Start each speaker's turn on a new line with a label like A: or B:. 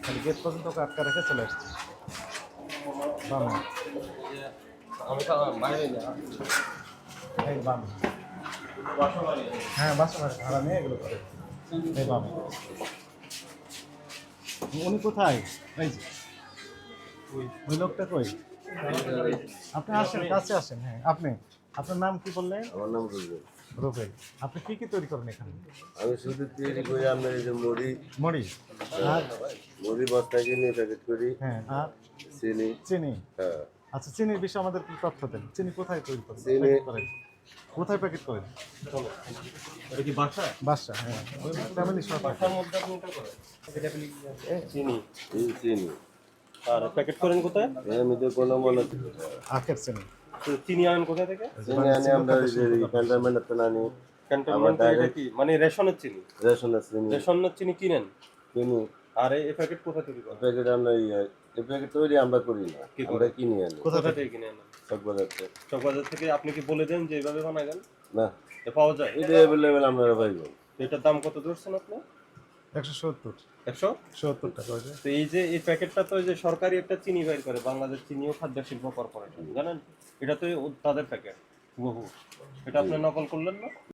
A: খালি গেট পর্যন্ত ওকে আটকা রেখে চলে আসছি। বামে
B: আমি তো বাইরে না
A: এই বামে,
B: বাসা বাড়ি
A: হ্যাঁ বাসা বাড়ি ভাড়া নিয়ে এগুলো করে। এই বামে। উনি কোথায়? এই যে ওই লোকটা কই? আপনি আসেন, কাছে আসেন। হ্যাঁ আপনি, আপনার নাম কি বললেন?
C: আমার নাম রুবেল।
A: রুবেল। আপনি কি কি তৈরি করেন এখানে?
C: আমি শুধু তৈরি করি আপনার এই যে মুড়ি,
A: মুড়ি আর
C: মুড়ি বস্তা কিনে প্যাকেট করি,
A: হ্যাঁ আর
C: চিনি।
A: চিনি।
C: হ্যাঁ,
A: আচ্ছা চিনির বিষয়ে আমাদের কি তথ্য দেন? চিনি কোথায় তৈরি করেন?
C: চিনি-
A: প্যাকেট করেন কোথায়? প্যাকেট করেন?
B: এটা কি বাসা
A: বাসা, হ্যাঁ ওই ফ্যামিলি সব
B: বাসার মধ্যে আপনি এটা করেন চিনি
C: এই চিনি।
B: আর প্যাকেট করেন কোথায়
C: আমি তো কোনো মনে
A: আখের চিনি।
B: তো চিনি আনেন কোথা থেকে
C: চিনি আনি আমরা ওই যে ক্যান্টনমেন্টের তো আনি,
B: ক্যান্টনমেন্ট থেকে
C: direct-
B: কি মানে রেশনের চিনি
C: রেশনের চিনি
B: রেশনের চিনি কিনেন
C: কিনি।
B: আর এই প্যাকেট কোথা থেকে করেন
C: প্যাকেট আমরা এই প্যাকেট তৈরি আমরা করি না,
B: কি করে?
C: আমরা কিনি আনি
A: কোথা
B: কোথা
A: থেকে?
B: থেকে কিনে আনেন
C: সব বাজারতে।
B: চকবাজার থেকে আপনি কি বলে দেন যে এইভাবে বানাবেন
C: না,
B: এ পাওয়া যায়
C: এটা অ্যাভেলেবেল আপনারা পাইবেন।
B: এটার দাম কত ধরছেন আপনি
A: 170
B: 170
A: টাকা হয়েছে।
B: তো এই যে এই প্যাকেটটা তো এই যে সরকারি একটা চিনি বের করে বাংলাদেশ চিনি ও খাদ্য শিল্প কর্পোরেশন জানেন এটা তো তাদের প্যাকেট বহু এটা আপনি নকল করলেন না